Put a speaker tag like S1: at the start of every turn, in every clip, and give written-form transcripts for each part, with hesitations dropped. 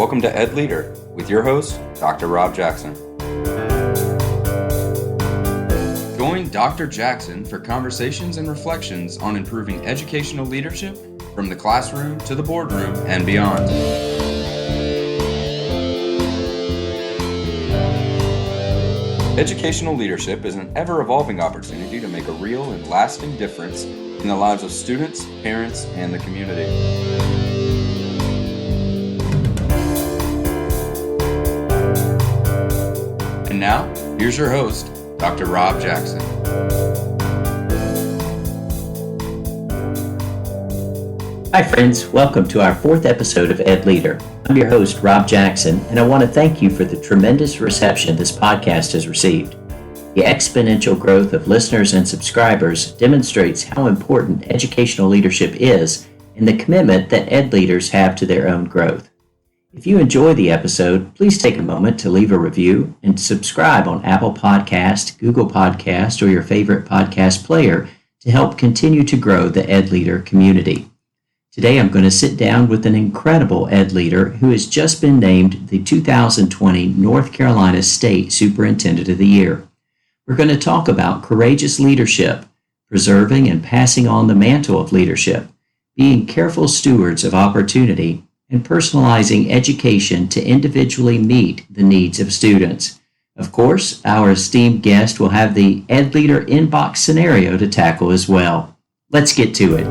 S1: Welcome to EdLeader with your host, Dr. Rob Jackson. Join Dr. Jackson for conversations and reflections on improving educational leadership from the classroom to the boardroom and beyond. Educational leadership is an ever-evolving opportunity to make a real and lasting difference in the lives of students, parents, and the community. And now, here's your host, Dr. Rob Jackson.
S2: Hi friends, welcome to our fourth episode of EdLeader. I'm your host, Rob Jackson, and I want to thank you for the tremendous reception this podcast has received. The exponential growth of listeners and subscribers demonstrates how important educational leadership is and the commitment that EdLeaders have to their own growth. If you enjoy the episode, please take a moment to leave a review and subscribe on Apple Podcast, Google Podcast, or your favorite podcast player to help continue to grow the EdLeader community. Today I'm going to sit down with an incredible EdLeader who has just been named the 2020 North Carolina State Superintendent of the Year. We're going to talk about courageous leadership, preserving and passing on the mantle of leadership, being careful stewards of opportunity, and personalizing education to individually meet the needs of students. Of course, our esteemed guest will have the EdLeader Inbox scenario to tackle as well. Let's get to it.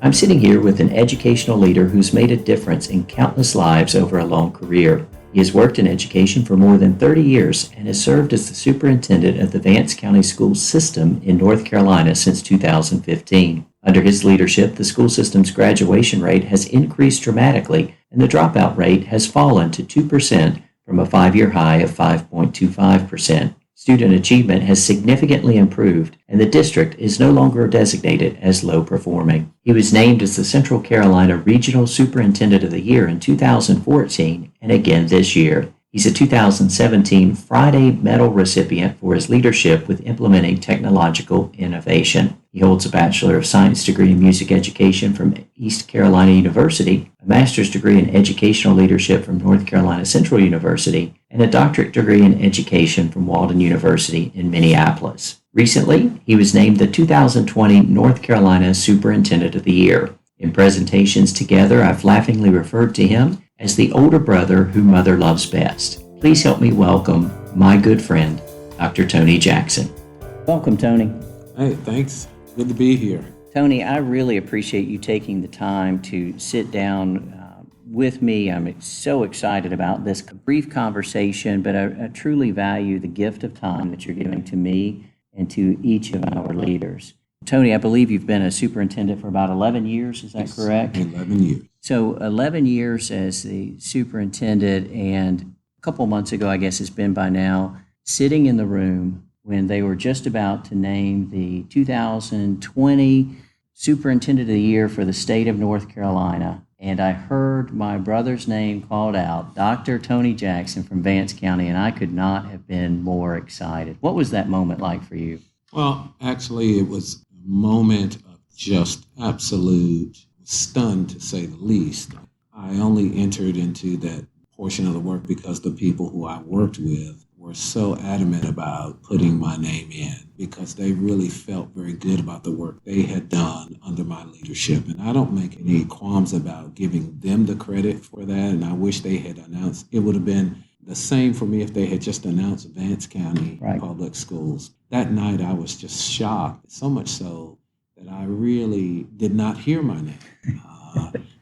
S2: I'm sitting here with an educational leader who's made a difference in countless lives over a long career. He has worked in education for more than 30 years and has served as the superintendent of the Vance County School System in North Carolina since 2015. Under his leadership, the school system's graduation rate has increased dramatically, and the dropout rate has fallen to 2% from a 5-year high of 5.25%. Student achievement has significantly improved, and the district is no longer designated as low performing. He was named as the Central Carolina Regional Superintendent of the Year in 2014 and again this year. He's a 2017 Friday Medal recipient for his leadership with implementing technological innovation. He holds a Bachelor of Science degree in Music Education from East Carolina University, a Master's degree in Educational Leadership from North Carolina Central University, and a doctorate degree in Education from Walden University in Minneapolis. Recently, he was named the 2020 North Carolina Superintendent of the Year. In presentations together, I've laughingly referred to him as the older brother who mother loves best. Please help me welcome my good friend, Dr. Tony Jackson. Welcome, Tony.
S3: Hey, thanks. Good to be here.
S2: Tony, I really appreciate you taking the time to sit down with me. I'm so excited about this brief conversation, but I truly value the gift of time that you're giving to me and to each of our leaders. Tony, I believe you've been a superintendent for about 11 years, is that correct?
S3: 11 years.
S2: So 11 years as the superintendent, and a couple months ago, I guess it's been by now, sitting in the room when they were just about to name the 2020 Superintendent of the Year for the state of North Carolina. And I heard my brother's name called out, Dr. Tony Jackson from Vance County, and I could not have been more excited. What was that moment like for you?
S3: Well, actually, it was a moment of just absolute stunned, to say the least. I only entered into that portion of the work because the people who I worked with were so adamant about putting my name in because they really felt very good about the work they had done under my leadership. And I don't make any qualms about giving them the credit for that. And I wish they had announced. It would have been the same for me if they had just announced Vance County Public Schools. That night I was just shocked, so much so that I really did not hear my name.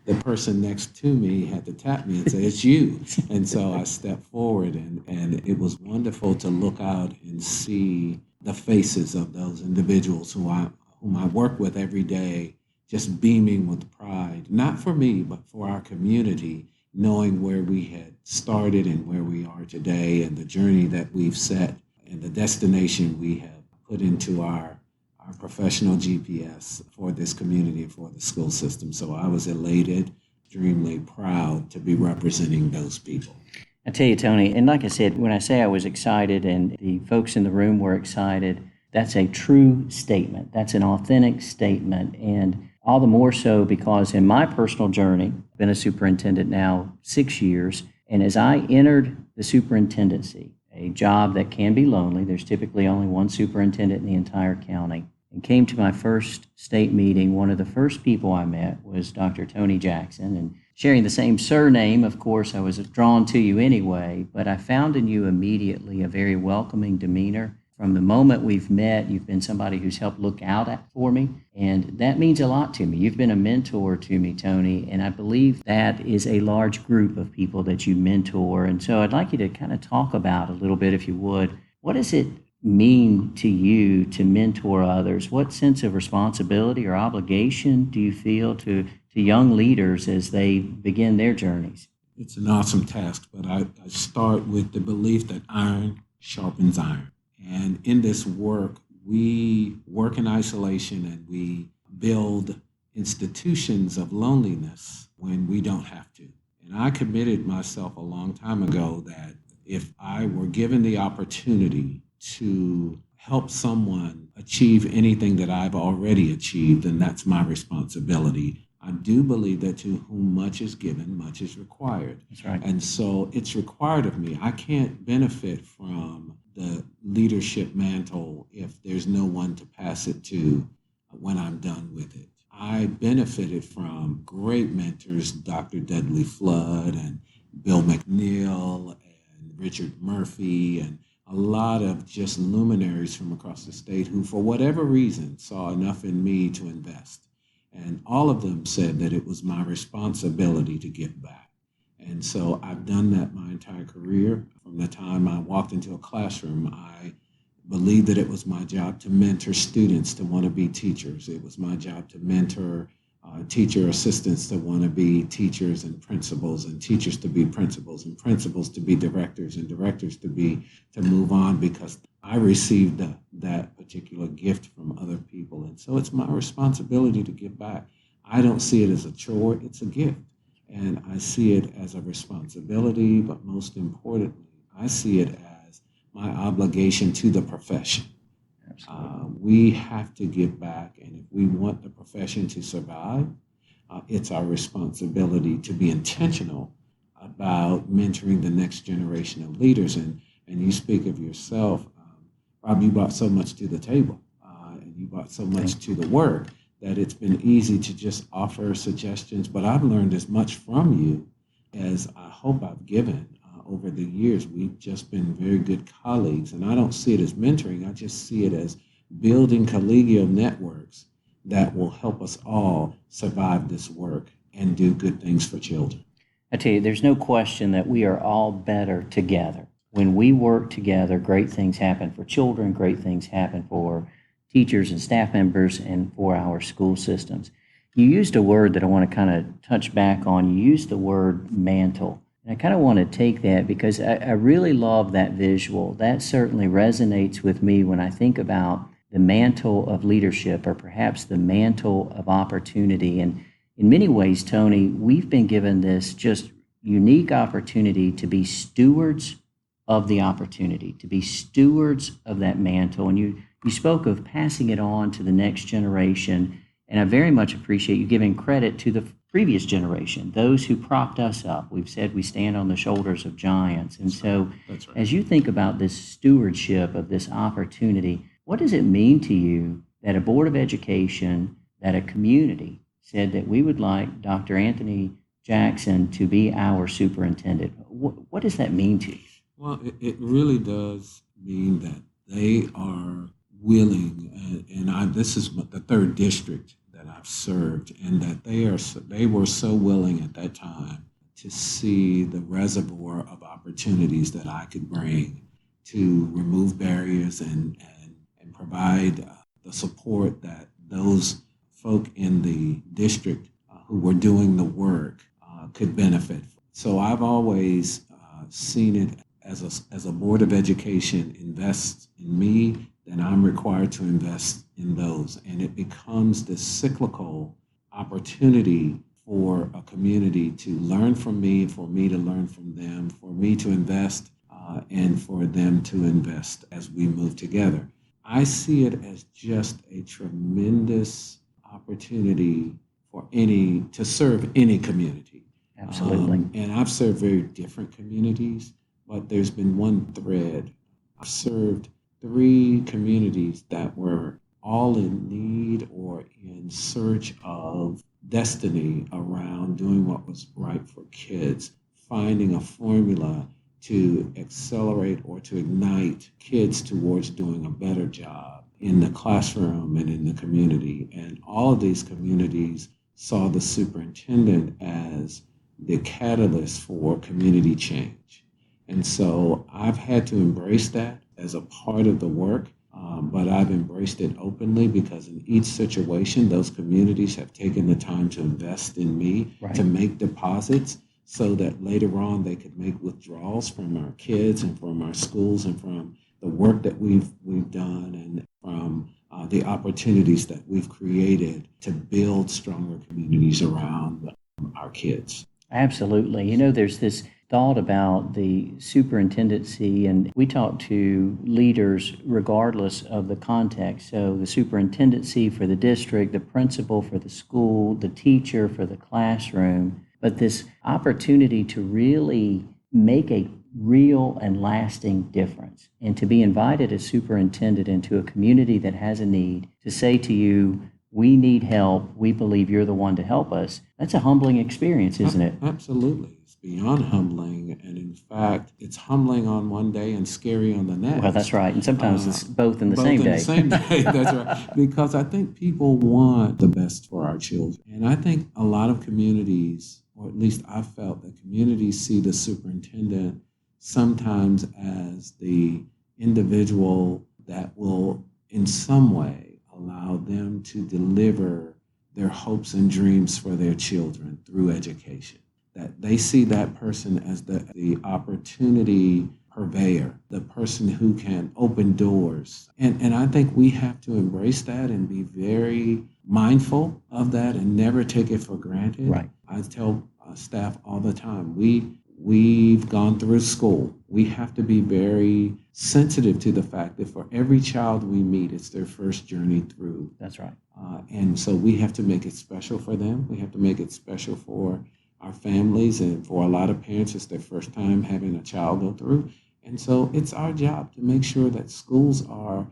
S3: The person next to me had to tap me and say, "It's you." And so I stepped forward, and it was wonderful to look out and see the faces of those individuals whom I work with every day, just beaming with pride, not for me, but for our community, knowing where we had started and where we are today and the journey that we've set and the destination we have put into our professional GPS for this community and for the school system. So I was elated, extremely proud to be representing those people.
S2: I tell you, Tony, and like I said, when I say I was excited and the folks in the room were excited, that's a true statement. That's an authentic statement. And all the more so because in my personal journey, I've been a superintendent now 6 years, and as I entered the superintendency, a job that can be lonely, there's typically only one superintendent in the entire county, and came to my first state meeting, one of the first people I met was Dr. Tony Jackson. And sharing the same surname, of course, I was drawn to you anyway, but I found in you immediately a very welcoming demeanor. From the moment we've met, you've been somebody who's helped look out for me, and that means a lot to me. You've been a mentor to me, Tony, and I believe that is a large group of people that you mentor. And so I'd like you to kind of talk about a little bit, if you would, what does it mean to you to mentor others? What sense of responsibility or obligation do you feel to young leaders as they begin their journeys?
S3: It's an awesome task, but I start with the belief that iron sharpens iron. And in this work, we work in isolation and we build institutions of loneliness when we don't have to. And I committed myself a long time ago that if I were given the opportunity to help someone achieve anything that I've already achieved, then that's my responsibility. I do believe that to whom much is given, much is required.
S2: That's right.
S3: And so it's required of me. I can't benefit from the leadership mantle if there's no one to pass it to when I'm done with it. I benefited from great mentors, Dr. Dudley Flood and Bill McNeil and Richard Murphy, and a lot of just luminaries from across the state who, for whatever reason, saw enough in me to invest. And all of them said that it was my responsibility to give back. And so I've done that my entire career. From the time I walked into a classroom, I believed that it was my job to mentor students to want to be teachers. It was my job to mentor teacher assistants to want to be teachers, and teachers to be principals, and principals to be directors, and directors to move on, because I received that particular gift from other people. And so it's my responsibility to give back. I don't see it as a chore, it's a gift. And I see it as a responsibility, but most importantly, I see it as my obligation to the profession. We have to give back, and if we want the profession to survive, it's our responsibility to be intentional about mentoring the next generation of leaders. And you speak of yourself, Rob, you brought so much to the table, and you brought so much to the work that it's been easy to just offer suggestions, but I've learned as much from you as I hope I've given. Over the years, we've just been very good colleagues, and I don't see it as mentoring. I just see it as building collegial networks that will help us all survive this work and do good things for children.
S2: I tell you, there's no question that we are all better together. When we work together, great things happen for children, great things happen for teachers and staff members, and for our school systems. You used a word that I want to kind of touch back on. You used the word mantle. And I kind of want to take that because I really love that visual. That certainly resonates with me when I think about the mantle of leadership, or perhaps the mantle of opportunity. And in many ways, Tony, we've been given this just unique opportunity to be stewards of the opportunity, to be stewards of that mantle. And you spoke of passing it on to the next generation. And I very much appreciate you giving credit to the previous generation, those who propped us up. We've said we stand on the shoulders of giants. And so
S3: That's right.
S2: as you think about this stewardship of this opportunity, what does it mean to you that a board of education, that a community said that we would like Dr. Anthony Jackson to be our superintendent? What does that mean to you?
S3: Well, it really does mean that they are willing, and this is the third district that I've served, and that they were so willing at that time to see the reservoir of opportunities that I could bring to remove barriers and provide the support that those folk in the district who were doing the work could benefit from. So I've always seen it as a board of education invests in me, then I'm required to invest in those. And it becomes this cyclical opportunity for a community to learn from me, for me to learn from them, for me to invest, and for them to invest as we move together. I see it as just a tremendous opportunity to serve any community.
S2: Absolutely.
S3: And I've served very different communities, but there's been one thread. I've served 3 communities that were all in need or in search of destiny around doing what was right for kids, finding a formula to accelerate or to ignite kids towards doing a better job in the classroom and in the community. And all of these communities saw the superintendent as the catalyst for community change. And so I've had to embrace that as a part of the work, but I've embraced it openly because in each situation, those communities have taken the time to invest in me,
S2: Right.
S3: to make deposits so that later on they could make withdrawals from our kids and from our schools and from the work that we've done and from the opportunities that we've created to build stronger communities around our kids.
S2: Absolutely. There's this thought about the superintendency, and we talk to leaders regardless of the context. So the superintendency for the district, the principal for the school, the teacher for the classroom, but this opportunity to really make a real and lasting difference and to be invited as superintendent into a community that has a need, to say to you, we need help, we believe you're the one to help us. That's a humbling experience, isn't it?
S3: Absolutely. It's beyond humbling. And in fact, it's humbling on one day and scary on the next.
S2: Well, that's right. And sometimes it's both in the
S3: both
S2: same
S3: in
S2: day.
S3: the same day. That's right. Because I think people want the best for our children. And I think a lot of communities, or at least I felt that communities see the superintendent sometimes as the individual that will in some way allow them to deliver their hopes and dreams for their children through education. That they see that person as the opportunity purveyor, the person who can open doors. And I think we have to embrace that and be very mindful of that and never take it for granted.
S2: Right.
S3: I tell staff all the time, we've gone through school. We have to be very sensitive to the fact that for every child we meet, it's their first journey through.
S2: That's right.
S3: And so we have to make it special for them. We have to make it special for our families, and for a lot of parents, it's their first time having a child go through. And so it's our job to make sure that schools are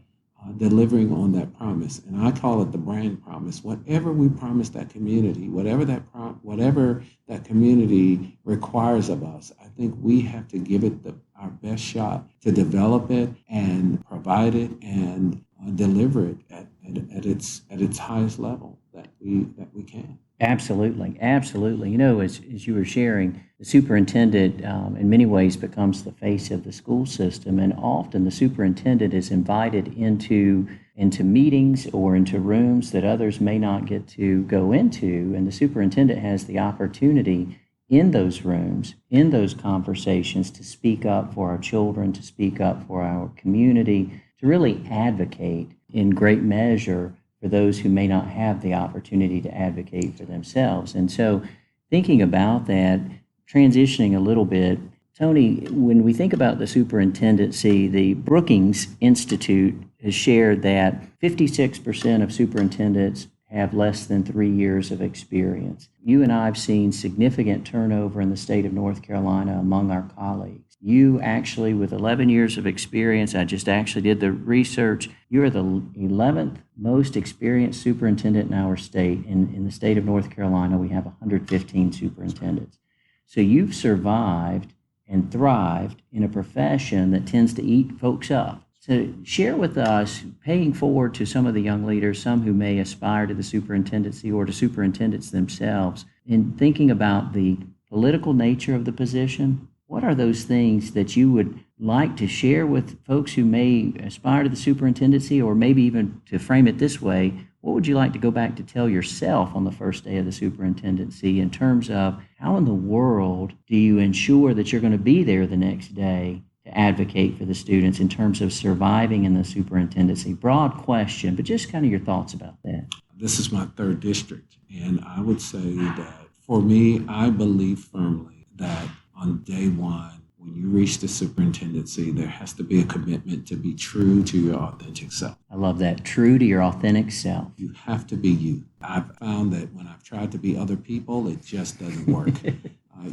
S3: delivering on that promise. And I call it the brand promise. Whatever we promise that community, whatever that community requires of us, I think we have to give it our best shot to develop it and provide it and deliver it at its highest level that we can.
S2: Absolutely. As you were sharing, the superintendent in many ways becomes the face of the school system, and often the superintendent is invited into meetings or into rooms that others may not get to go into, and the superintendent has the opportunity in those rooms, in those conversations, to speak up for our children, to speak up for our community, to really advocate in great measure for those who may not have the opportunity to advocate for themselves. And so thinking about that, transitioning a little bit, Tony, when we think about the superintendency, the Brookings Institute has shared that 56% of superintendents have less than 3 years of experience. You and I have seen significant turnover in the state of North Carolina among our colleagues. You actually, with 11 years of experience, I just actually did the research, you're the 11th most experienced superintendent in our state. In the state of North Carolina, we have 115 superintendents. So you've survived and thrived in a profession that tends to eat folks up. So share with us, paying forward to some of the young leaders, some who may aspire to the superintendency or to superintendents themselves, in thinking about the political nature of the position. What are those things that you would like to share with folks who may aspire to the superintendency, or maybe even to frame it this way, what would you like to go back to tell yourself on the first day of the superintendency in terms of how in the world do you ensure that you're going to be there the next day to advocate for the students in terms of surviving in the superintendency? Broad question, but just kind of your thoughts about that.
S3: This is my 3rd district, and I would say that for me, I believe firmly that on day one, when you reach the superintendency, there has to be a commitment to be true to your authentic self.
S2: I love that. True to your authentic self.
S3: You have to be you. I've found that when I've tried to be other people, it just doesn't work.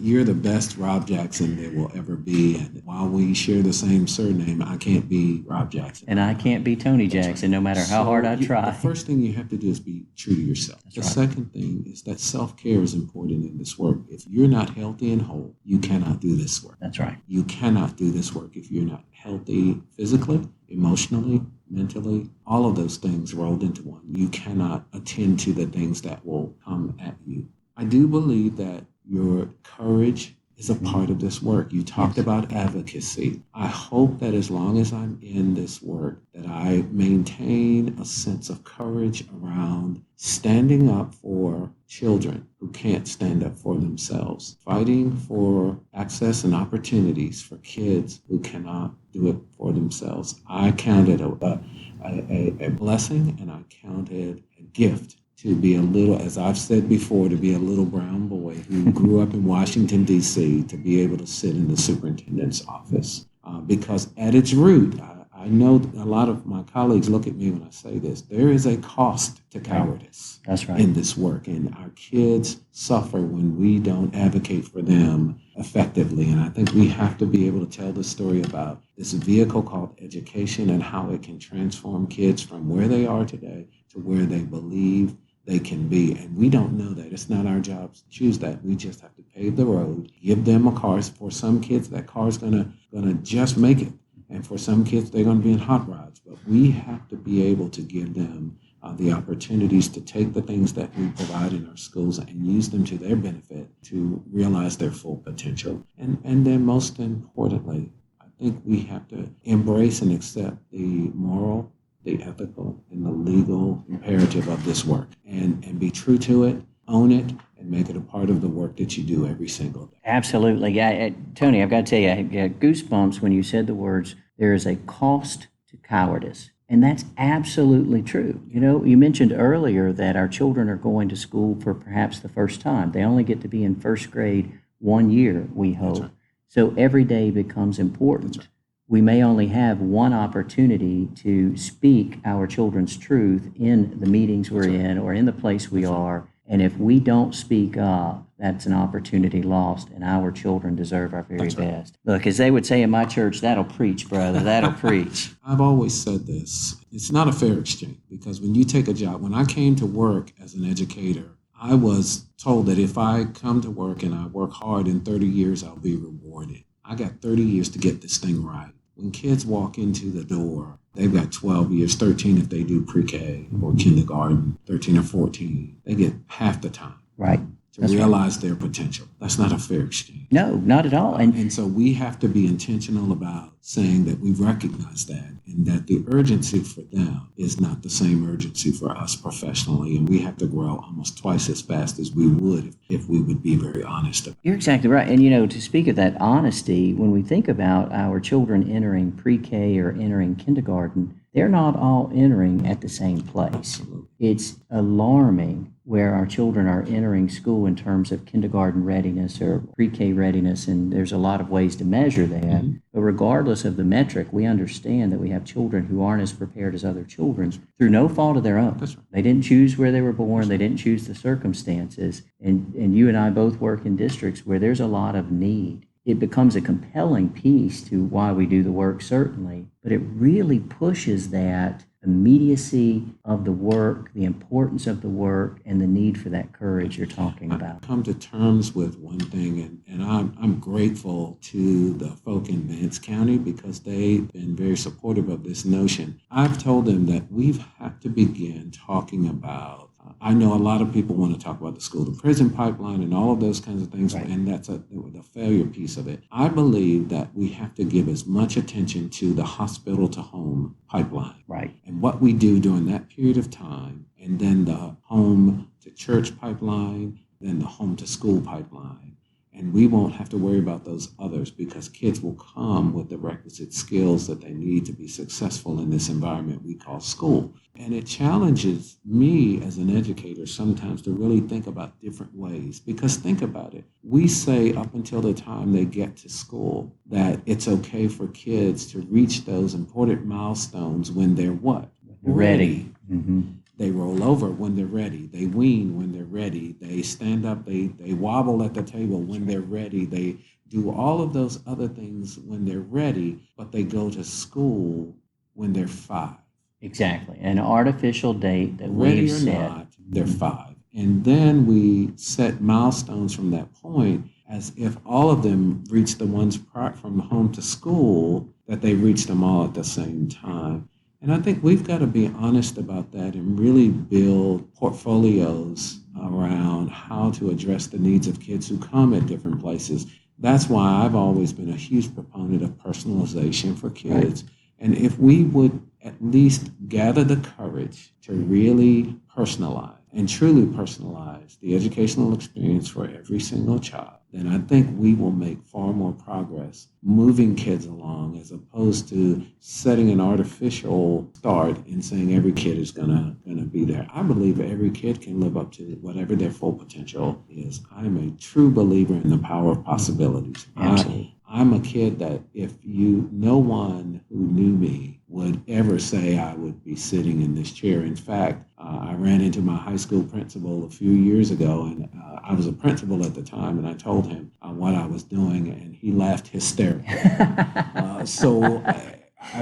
S3: You're the best Rob Jackson there will ever be. And while we share the same surname, I can't be Rob Jackson.
S2: And I can't be Tony Jackson, no matter how hard I try.
S3: The first thing you have to do is be true to yourself. The second thing is that self-care is important in this work. If you're not healthy and whole, you cannot do this work.
S2: That's right.
S3: You cannot do this work if you're not healthy physically, emotionally, mentally, all of those things rolled into one. You cannot attend to the things that will come at you. I do believe that your courage is a part of this work. You talked about advocacy. I hope that as long as I'm in this work, that I maintain a sense of courage around standing up for children who can't stand up for themselves, fighting for access and opportunities for kids who cannot do it for themselves. I count it a blessing, and I count it a gift to be a little, as I've said before, to be a little brown boy who grew up in Washington, D.C., to be able to sit in the superintendent's office. Because at its root, I know a lot of my colleagues look at me when I say this, there is a cost to cowardice.
S2: That's right.
S3: In this work. And our kids suffer when we don't advocate for them effectively. And I think we have to be able to tell the story about this vehicle called education and how it can transform kids from where they are today to where they believe they can be. And we don't know that. It's not our job to choose that. We just have to pave the road, give them a car. For some kids, that car is gonna just make it. And for some kids, they're going to be in hot rods. But we have to be able to give them the opportunities to take the things that we provide in our schools and use them to their benefit to realize their full potential. And then most importantly, I think we have to embrace and accept the moral, the ethical, and the legal imperative of this work and be true to it, own it, and make it a part of the work that you do every single day.
S2: Absolutely. Yeah, Tony, I've got to tell you, I had goosebumps when you said the words, there is a cost to cowardice. And that's absolutely true. You know, you mentioned earlier that our children are going to school for perhaps the first time. They only get to be in first grade 1 year, we hope. Right. So every day becomes important. Right. We may only have one opportunity to speak our children's truth in the meetings we're in or in the place we are. And if we don't speak up, that's an opportunity lost, and our children deserve our very best. Look, as they would say in my church, that'll preach, brother, that'll preach.
S3: I've always said this. It's not a fair exchange, because when you take a job, when I came to work as an educator, I was told that if I come to work and I work hard, in 30 years, I'll be rewarded. I got 30 years to get this thing right. When kids walk into the door, they've got 12 years, 13 if they do pre-K or kindergarten, 13 or 14. They get half the time.
S2: Right.
S3: To realize their potential. That's not a fair exchange.
S2: No, not at all.
S3: And so we have to be intentional about saying that we recognize that and that the urgency for them is not the same urgency for us professionally. And we have to grow almost twice as fast as we would if we would be very honest about it.
S2: You're exactly right. And, you know, to speak of that honesty, when we think about our children entering pre-K or entering kindergarten, they're not all entering at the same place.
S3: Absolutely.
S2: It's alarming where our children are entering school in terms of kindergarten readiness or pre-K readiness, and there's a lot of ways to measure that. Mm-hmm. But regardless of the metric, we understand that we have children who aren't as prepared as other children through no fault of their own.
S3: That's right.
S2: They didn't choose where they were born. They didn't choose the circumstances. And you and I both work in districts where there's a lot of need. It becomes a compelling piece to why we do the work, certainly, but it really pushes that immediacy of the work, the importance of the work, and the need for that courage you're talking about.
S3: I've come to terms with one thing, and I'm grateful to the folk in Vance County because they've been very supportive of this notion. I've told them that we have to begin talking about, I know a lot of people want to talk about the school to prison pipeline and all of those kinds of things, right. And that's the failure piece of it. I believe that we have to give as much attention to the hospital to home pipeline.
S2: Right.
S3: And what we do during that period of time, and then the home to church pipeline, then the home to school pipeline. And we won't have to worry about those others because kids will come with the requisite skills that they need to be successful in this environment we call school. And it challenges me as an educator sometimes to really think about different ways. Because think about it. We say up until the time they get to school that it's okay for kids to reach those important milestones when they're what?
S2: Ready. Mm-hmm.
S3: They roll over when they're ready. They wean when they're ready. They stand up. They wobble at the table when they're ready. They do all of those other things when they're ready, but they go to school when they're 5.
S2: Exactly. An artificial date that
S3: Ready
S2: we've
S3: or
S2: set.
S3: not, they're 5. And then we set milestones from that point as if all of them reach the ones from home to school, that they reach them all at the same time. And I think we've got to be honest about that and really build portfolios around how to address the needs of kids who come at different places. That's why I've always been a huge proponent of personalization for kids. Right. And if we would at least gather the courage to really personalize and truly personalize the educational experience for every single child, then I think we will make far more progress moving kids along as opposed to setting an artificial start and saying every kid is gonna be there. I believe every kid can live up to whatever their full potential is. I'm a true believer in the power of possibilities.
S2: Absolutely.
S3: I'm a kid that no one who knew me would ever say I would be sitting in this chair. In fact, I ran into my high school principal a few years ago, and I was a principal at the time, and I told him what I was doing, and he laughed hysterically.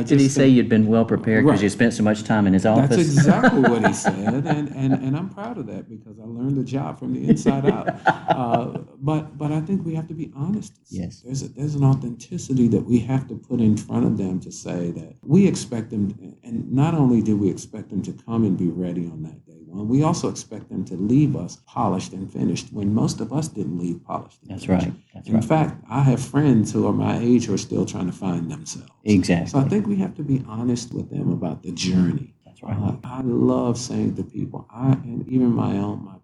S2: Did he say you'd been well prepared because you spent so much time in his office?
S3: That's exactly what he said, and I'm proud of that because I learned the job from the inside out. But I think we have to be honest.
S2: Yes.
S3: There's an authenticity that we have to put in front of them to say that we expect them, and not only do we expect them to come and be ready on that day one, we also expect them to leave us polished and finished when most of us didn't leave polished and
S2: That's
S3: finished.
S2: right.
S3: In fact, I have friends who are my age who are still trying to find themselves.
S2: Exactly.
S3: So I think we have to be honest with them about the journey.
S2: That's right.
S3: I love saying to people, and even my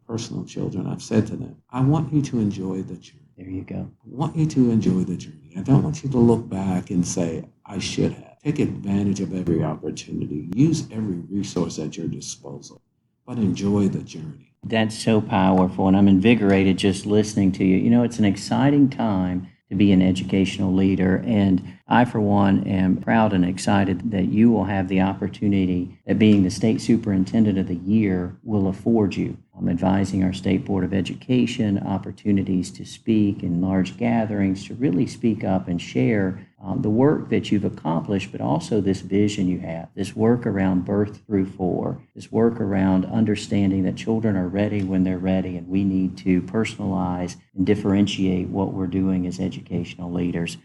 S3: personal children, I've said to them, I want you to enjoy the journey.
S2: There you go.
S3: I want you to enjoy the journey. I don't want you to look back and say, I should have. Take advantage of every opportunity. Use every resource at your disposal, but enjoy the journey.
S2: That's so powerful, and I'm invigorated just listening to you. You know, it's an exciting time to be an educational leader, and I, for one, am proud and excited that you will have the opportunity that being the State Superintendent of the Year will afford you. I'm advising our State Board of Education opportunities to speak in large gatherings, to really speak up and share the work that you've accomplished, but also this vision you have, this work around birth through 4, this work around understanding that children are ready when they're ready, and we need to personalize and differentiate what we're doing as educational leaders.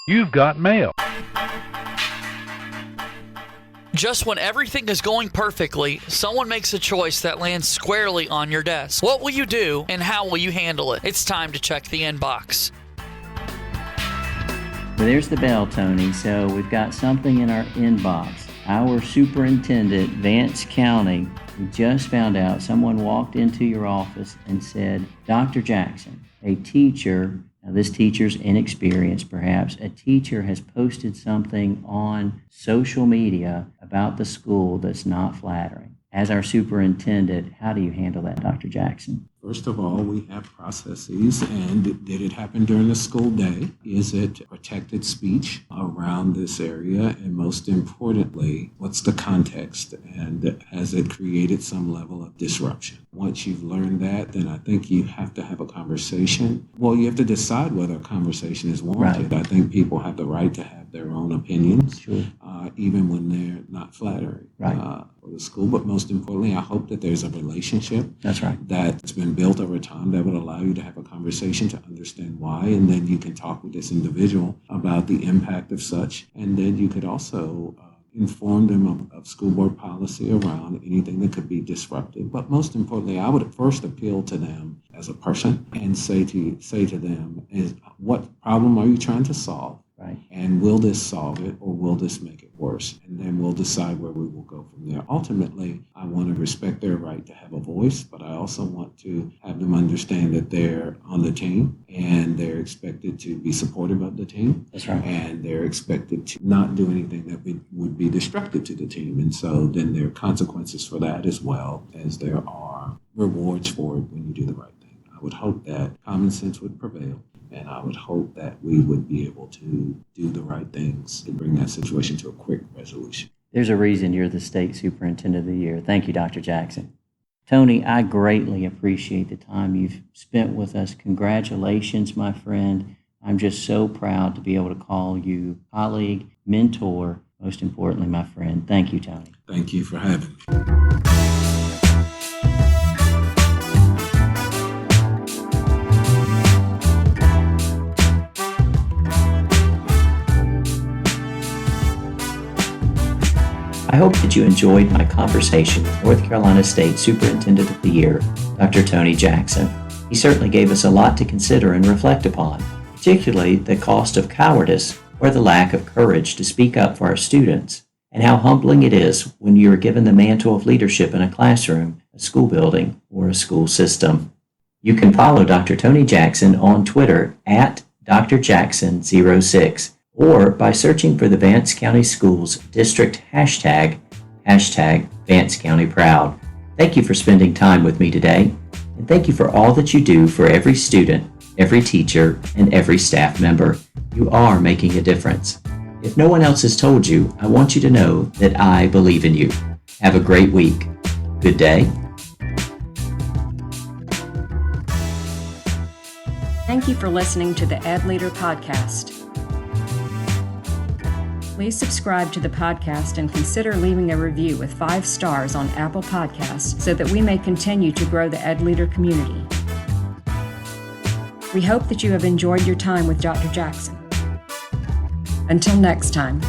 S4: You've got mail.
S5: Just when everything is going perfectly, someone makes a choice that lands squarely on your desk. What will you do, and how will you handle it? It's time to check the inbox.
S2: Well, there's the bell, Tony. So we've got something in our inbox. Our superintendent, Vance County, we just found out someone walked into your office and said, Dr. Jackson, a teacher, now this teacher's inexperienced perhaps, a teacher has posted something on social media about the school that's not flattering. As our superintendent, how do you handle that, Dr. Jackson?
S3: First of all, we have processes, and did it happen during the school day? Is it protected speech around this area? And most importantly, what's the context? And has it created some level of disruption? Once you've learned that, then I think you have to have a conversation. Well, you have to decide whether a conversation is warranted. Right. I think people have the right to have their own opinions,
S2: sure.
S3: Even when they're not flattering for the school. But most importantly, I hope that there's a relationship that's been built over time that would allow you to have a conversation to understand why, and then you can talk with this individual about the impact of such, and then you could also inform them of school board policy around anything that could be disruptive. But most importantly, I would first appeal to them as a person and say to them, is what problem are you trying to solve?
S2: Right.
S3: And will this solve it, or will this make it worse? And then we'll decide where we will go from there. Ultimately, I want to respect their right to have a voice, but I also want to have them understand that they're on the team and they're expected to be supportive of the team.
S2: That's right.
S3: And they're expected to not do anything that would be destructive to the team. And so then there are consequences for that, as well as there are rewards for it when you do the right thing. I would hope that common sense would prevail. And I would hope that we would be able to do the right things to bring that situation to a quick resolution.
S2: There's a reason you're the State Superintendent of the Year. Thank you, Dr. Jackson. Tony, I greatly appreciate the time you've spent with us. Congratulations, my friend. I'm just so proud to be able to call you colleague, mentor, most importantly, my friend. Thank you, Tony.
S3: Thank you for having me.
S2: I hope that you enjoyed my conversation with North Carolina State Superintendent of the Year, Dr. Tony Jackson. He certainly gave us a lot to consider and reflect upon, particularly the cost of cowardice or the lack of courage to speak up for our students, and how humbling it is when you are given the mantle of leadership in a classroom, a school building, or a school system. You can follow Dr. Tony Jackson on Twitter at drjackson06 or by searching for the Vance County Schools District hashtag Vance County Proud. Thank you for spending time with me today, and thank you for all that you do for every student, every teacher, and every staff member. You are making a difference. If no one else has told you, I want you to know that I believe in you. Have a great week. Good day.
S6: Thank you for listening to the EdLeader Podcast. Please subscribe to the podcast and consider leaving a review with 5 stars on Apple Podcasts so that we may continue to grow the EdLeader community. We hope that you have enjoyed your time with Dr. Jackson. Until next time.